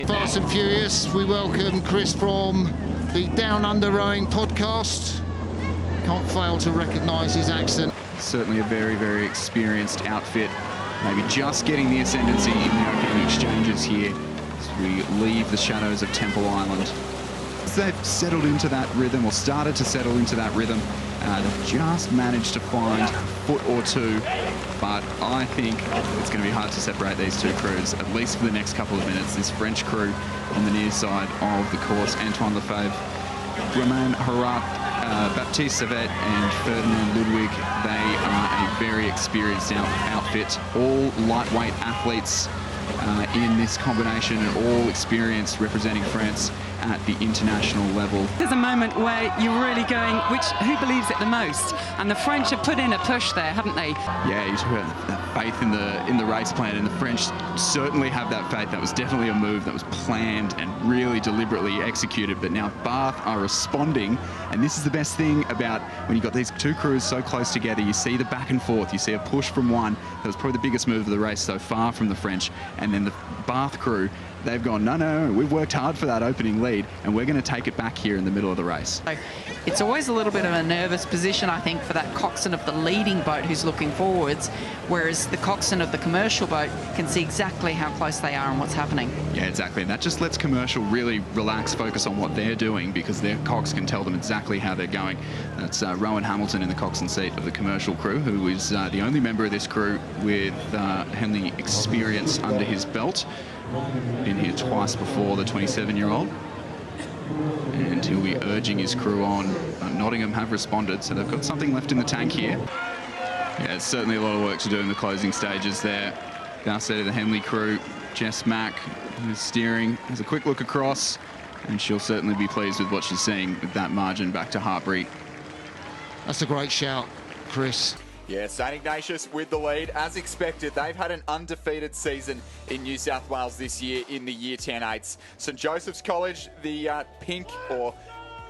Fast and Furious, we welcome Chris from the Down Under Rowing podcast. Can't fail to recognise his accent. Certainly a very, very experienced outfit. Maybe just getting the ascendancy in the opening exchanges here as we leave the shadows of Temple Island. As they've settled into that rhythm, or started to settle into that rhythm, they've just managed to find a foot or two, but I think it's going to be hard to separate these two crews, at least for the next couple of minutes. This French crew on the near side of the course, Antoine Lefebvre, Romain Horat, Baptiste Savet and Ferdinand Ludwig, they are a very experienced outfit, all lightweight athletes in this combination, and all experienced representing France at the international level. There's a moment where you're really going, who believes it the most? And the French have put in a push there, haven't they? Yeah, you talk about that faith in the race plan, and the French certainly have that faith. That was definitely a move that was planned and really deliberately executed, but now Bath are responding, and this is the best thing about when you've got these two crews so close together. You see the back and forth, you see a push from one. That was probably the biggest move of the race so far from the French, and then the Bath crew, they've gone, no, we've worked hard for that opening lead, and we're going to take it back here in the middle of the race. It's always a little bit of a nervous position, I think, for that coxswain of the leading boat who's looking forwards, whereas the coxswain of the commercial boat can see exactly how close they are and what's happening. Yeah, exactly. And that just lets commercial really relax, focus on what they're doing, because their cox can tell them exactly how they're going. That's Rowan Hamilton in the coxswain seat of the commercial crew, who is the only member of this crew with Henley experience under his belt. Been here twice before, the 27-year-old. And he'll be urging his crew on. Nottingham have responded, so they've got something left in the tank here. Yeah, it's certainly a lot of work to do in the closing stages there. Garcet of the Henley crew, Jess Mack, who's steering, has a quick look across, and she'll certainly be pleased with what she's seeing with that margin back to Hartbury. That's a great shout, Chris. Yeah, St Ignatius with the lead. As expected, they've had an undefeated season in New South Wales this year in the Year 10-8s. St Joseph's College, the pink, or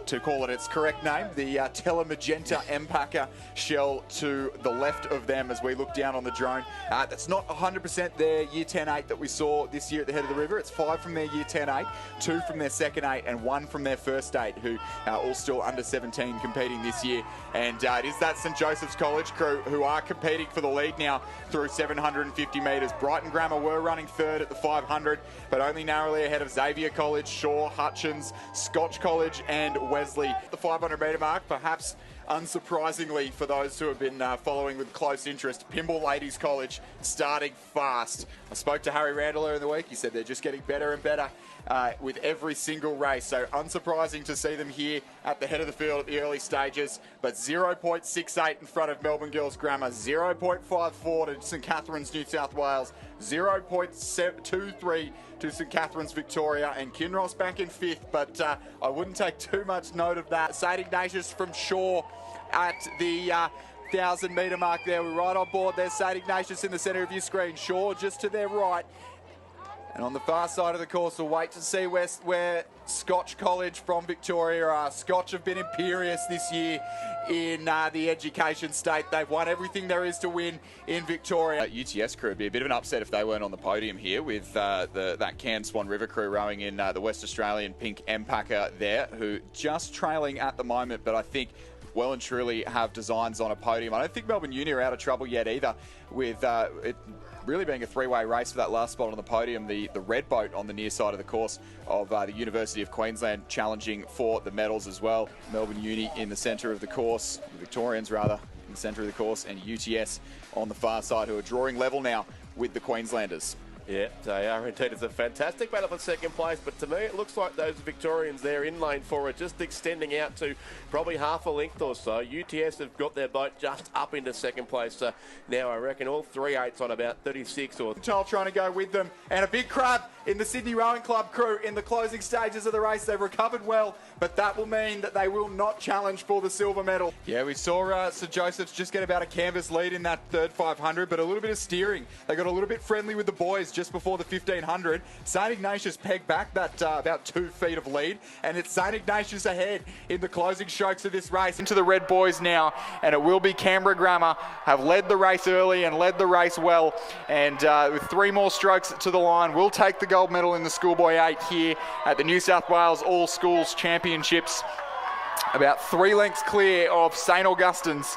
to call it its correct name, the Telemagenta Empacker shell to the left of them as we look down on the drone. That's not 100% their Year 10-8 that we saw this year at the head of the river. It's 5 from their Year 10-8, 2 from their second 8, and 1 from their first 8, who are all still under 17 competing this year. And it is that St Joseph's College crew who are competing for the lead now through 750 metres. Brighton Grammar were running third at the 500, but only narrowly ahead of Xavier College, Shaw, Hutchins, Scotch College and Wesley. The 500 metre mark, perhaps unsurprisingly for those who have been following with close interest, Pymble Ladies College starting fast. I spoke to Harry Randall earlier in the week. He said they're just getting better and better with every single race. So unsurprising to see them here at the head of the field at the early stages, but 0.68 in front of Melbourne Girls Grammar, 0.54 to St Catherine's New South Wales, 0.23 to St Catherine's Victoria, and Kinross back in 5th, but I wouldn't take too much note of that. St Ignatius from Shaw at the 1,000 metre mark there. We're right on board. There's St Ignatius in the centre of your screen. Shaw just to their right. And on the far side of the course, we'll wait to see where Scotch College from Victoria are. Scotch have been imperious this year in the education state. They've won everything there is to win in Victoria. UTS crew would be a bit of an upset if they weren't on the podium here with that Cairns Swan River crew rowing in the West Australian pink Empacker there, who just trailing at the moment, but I think well and truly have designs on a podium. I don't think Melbourne Uni are out of trouble yet either, with it really being a three-way race for that last spot on the podium. The red boat on the near side of the course of the University of Queensland challenging for the medals as well. Melbourne Uni in the centre of the course, the Victorians rather, in the centre of the course, and UTS on the far side, who are drawing level now with the Queenslanders. Yeah, they are indeed. It's a fantastic battle for second place, but to me it looks like those Victorians there in lane 4 are just extending out to probably half a length or so. UTS have got their boat just up into second place, so now I reckon all 3/8s on about 36 or... Child trying to go with them, and a big crab in the Sydney Rowing Club crew in the closing stages of the race. They've recovered well, but that will mean that they will not challenge for the silver medal. Yeah, we saw St Joseph's just get about a canvas lead in that third 500, but a little bit of steering. They got a little bit friendly with the boys just before the 1500. St Ignatius pegged back that about 2 feet of lead, and it's St Ignatius ahead in the closing strokes of this race. Into the red boys now, and it will be Canberra Grammar, have led the race early and led the race well, and with 3 more strokes to the line, will take the gold medal in the Schoolboy 8 here at the New South Wales All Schools Championships. About 3 lengths clear of St Augustine's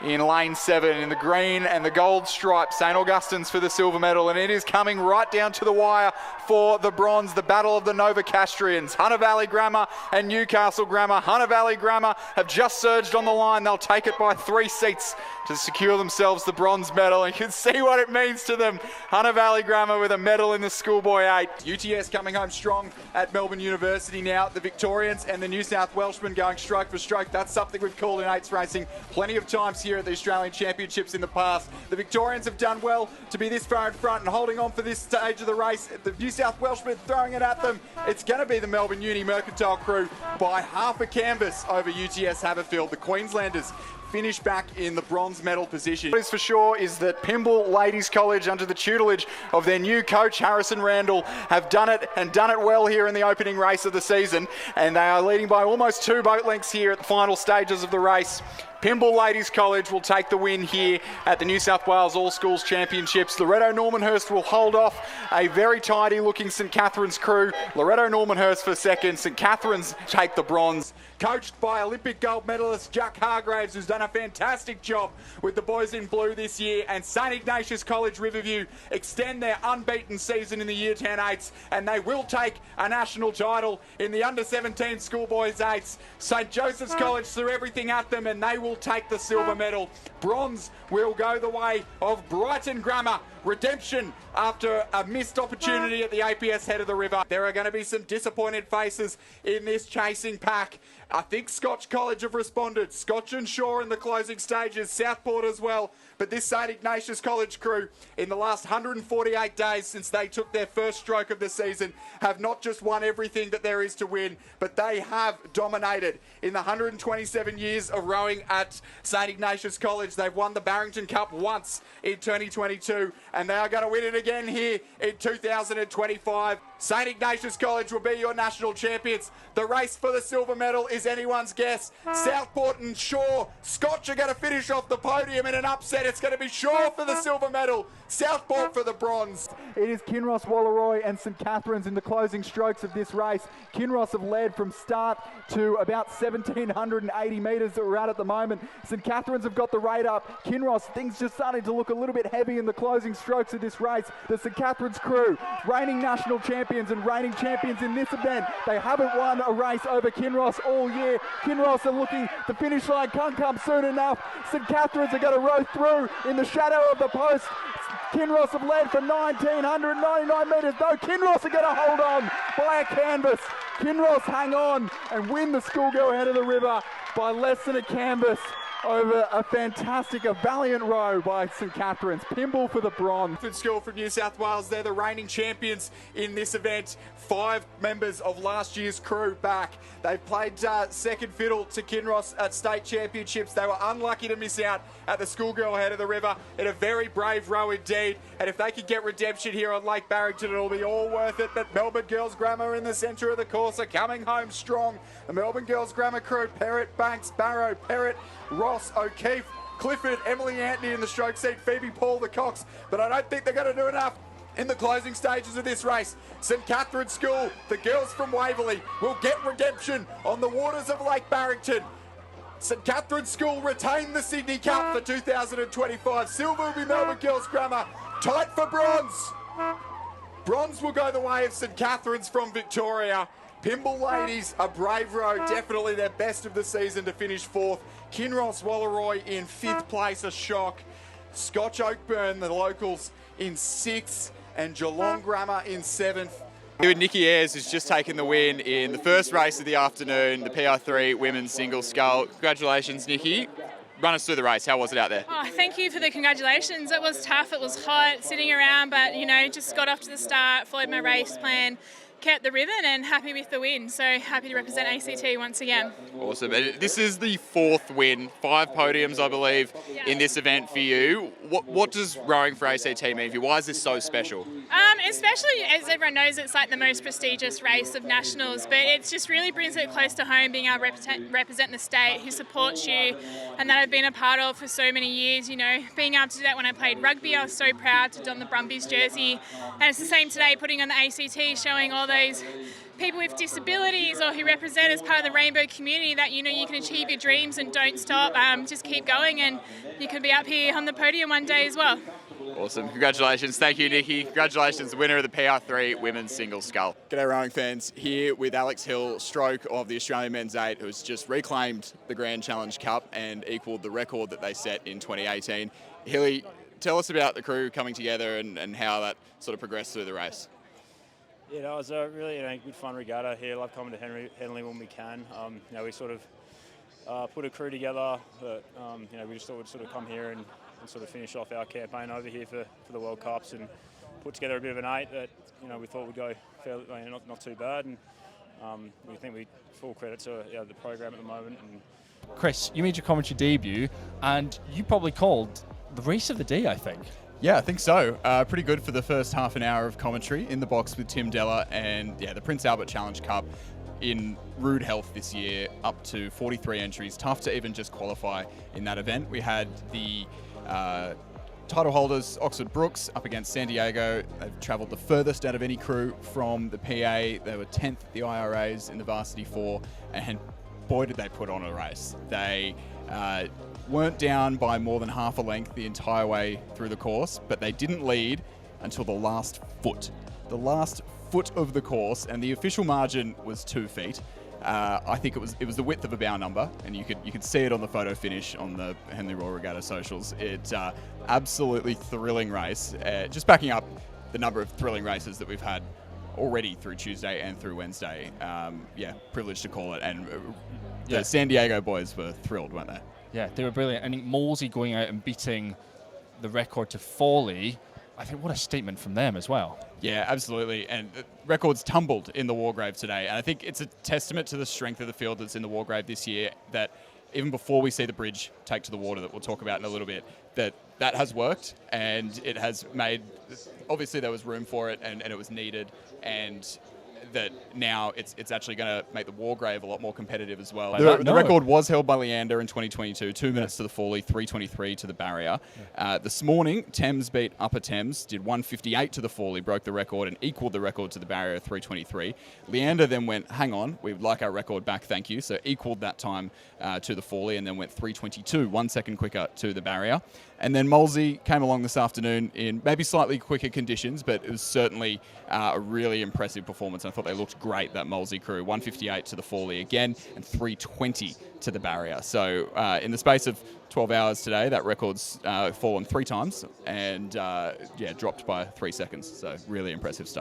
in lane 7 in the green and the gold stripe. St Augustine's for the silver medal, and it is coming right down to the wire for the bronze. The battle of the Novocastrians. Hunter Valley Grammar and Newcastle Grammar. Hunter Valley Grammar have just surged on the line. They'll take it by 3 seats to secure themselves the bronze medal, and you can see what it means to them. Hunter Valley Grammar with a medal in the Schoolboy 8. UTS coming home strong at Melbourne University now. The Victorians and the New South Welshmen going stroke for stroke. That's something we've called in 8s racing plenty of times here at the Australian Championships in the past. The Victorians have done well to be this far in front and holding on for this stage of the race. The New South Welshmen throwing it at them. It's going to be the Melbourne Uni Mercantile crew by half a canvas over UTS Haberfield. The Queenslanders finish back in the bronze medal position. What is for sure is that Pymble Ladies College, under the tutelage of their new coach Harrison Randall, have done it and done it well here in the opening race of the season, and they are leading by almost 2 boat lengths here at the final stages of the race. Pymble Ladies College will take the win here at the New South Wales All Schools Championships. Loretto Normanhurst will hold off a very tidy looking St Catherine's crew. Loretto Normanhurst for second. St Catherine's take the bronze. Coached by Olympic gold medalist Jack Hargraves, who's done a fantastic job with the boys in blue this year. And St Ignatius College Riverview extend their unbeaten season in the Year 10 8s, and they will take a national title in the under-17 schoolboys 8s. St Joseph's College threw everything at them, and they will take the silver medal. Bronze will go the way of Brighton Grammar. Redemption after a missed opportunity at the APS head of the river. There are going to be some disappointed faces in this chasing pack. I think Scotch College have responded. Scotch and Shaw in the closing stages. Southport as well. But this St Ignatius College crew, in the last 148 days since they took their first stroke of the season, have not just won everything that there is to win, but they have dominated. In the 127 years of rowing at St Ignatius College, they've won the Barrington Cup once in 2022, and they are going to win it again here in 2025. St Ignatius College will be your national champions. The race for the silver medal is anyone's guess. Southport and Shaw, Scotch are going to finish off the podium in an upset. It's going to be Shaw for the silver medal, Southport for the bronze. It is Kinross, Walleroy and St Catherine's in the closing strokes of this race. Kinross have led from start to about 1,780 metres that we're at the moment. St Catherine's have got the rate up. Kinross, things just starting to look a little bit heavy in the closing strokes of this race. The St Catherine's crew, reigning national champions and reigning champions in this event. They haven't won a race over Kinross all year. Kinross are looking, the finish line can't come soon enough. St Catherine's are going to row through in the shadow of the post. Kinross have led for 1,999 metres. No, Kinross are going to hold on by a canvas. Kinross hang on and win the Schoolgirl head of the river by less than a canvas over a valiant row by St Catherine's. Pymble for the bronze. School from New South Wales, they're the reigning champions in this event. 5 members of last year's crew back. They've played second fiddle to Kinross at state championships. They were unlucky to miss out at the Schoolgirl head of the river in a very brave row indeed. And if they could get redemption here on Lake Barrington, it'll be all worth it. But Melbourne Girls Grammar in the centre of the course are coming home strong. The Melbourne Girls Grammar crew, Perrott, Banks, Barrow, Perrott, Ross, O'Keefe, Clifford, Emily Anthony in the stroke seat, Phoebe Paul the Cox. But I don't think they're going to do enough in the closing stages of this race. St Catherine's School, the girls from Waverley, will get redemption on the waters of Lake Barrington. St Catherine's School retain the Sydney Cup for 2025. Silver will be Melbourne Girls Grammar. Tight for bronze. Bronze will go the way of St Catherine's from Victoria. Pymble Ladies, a brave row, definitely their best of the season to finish 4th. Kinross Walleroy in 5th place, a shock. Scotch Oakburn, the locals, in 6th, and Geelong Grammar in 7th. Nikki Ayres has just taken the win in the first race of the afternoon, the PR3 women's single scull. Congratulations, Nikki. Run us through the race. How was it out there? Oh, thank you for the congratulations. It was tough. It was hot, sitting around, but, just got off to the start, followed my race plan. kept the rhythm and happy with the win. So happy to represent ACT once again. Awesome. And this is the 4th win, 5 podiums, I believe, in this event for you. What does rowing for ACT mean for you? Why is this so special? Especially as everyone knows, it's like the most prestigious race of nationals, but it just really brings it close to home, being able to represent the state who supports you, and that I've been a part of for so many years. You know, being able to do that when I played rugby, I was so proud to don the Brumbies jersey, and it's the same today, putting on the ACT, showing all those people with disabilities or who represent as part of the rainbow community that, you know, you can achieve your dreams and don't stop, just keep going, and you can be up here on the podium one day as well. Awesome. Congratulations. Thank you, Nikki. Congratulations, winner of the PR3 Women's Single Scull. G'day, rowing fans. Here with Alex Hill, stroke of the Australian Men's 8, who's just reclaimed the Grand Challenge Cup and equalled the record that they set in 2018. Hilly, tell us about the crew coming together and how that sort of progressed through the race. Yeah, no, it was a really good fun regatta here. Love coming to Henley when we can. We sort of put a crew together, but we just thought we'd sort of come here and sort of finish off our campaign over here for the World Cups and put together a bit of an 8 that we thought would go fairly, not too bad, and we think we full credit to the program at the moment. And Chris, you made your commentary debut, and you probably called the race of the day, I think. Yeah, I think so. Pretty good for the first half an hour of commentary in the box with Tim Della, and the Prince Albert Challenge Cup in rude health this year, up to 43 entries. Tough to even just qualify in that event. We had the title holders, Oxford Brooks, up against San Diego. They've travelled the furthest out of any crew from the PA. They were 10th at the IRAs in the Varsity 4, and boy did they put on a race. They weren't down by more than half a length the entire way through the course, but they didn't lead until the last foot. The last foot of the course, and the official margin was 2 feet. I think it was the width of a bow number, and you could see it on the photo finish on the Henley Royal Regatta socials. It's absolutely thrilling race. Just backing up the number of thrilling races that we've had already through Tuesday and through Wednesday. Privileged to call it, and the San Diego boys were thrilled, weren't they? Yeah, they were brilliant. I think Molesey going out and beating the record to Foley, I think what a statement from them as well. Yeah, absolutely. And records tumbled in the Wargrave today. And I think it's a testament to the strength of the field that's in the Wargrave this year, that even before we see the bridge take to the water that we'll talk about in a little bit, that has worked, and it has made, obviously there was room for it and it was needed, and that now it's actually going to make the Wargrave a lot more competitive as well. The record was held by Leander in 2022, 2 minutes to the Foley, 3:23 to the barrier. This morning, Thames beat Upper Thames, did 1:58 to the Foley, broke the record and equalled the record to the barrier, 3:23. Leander then went, hang on, we'd like our record back, thank you. So equalled that time to the Foley, and then went 3:22, 1 second quicker to the barrier. And then Molesey came along this afternoon in maybe slightly quicker conditions, but it was certainly a really impressive performance. I thought they looked great, that Molesey crew. 1:58 to the Foley again, and 3:20 to the barrier. So in the space of 12 hours today, that record's fallen 3 times and dropped by 3 seconds. So really impressive stuff.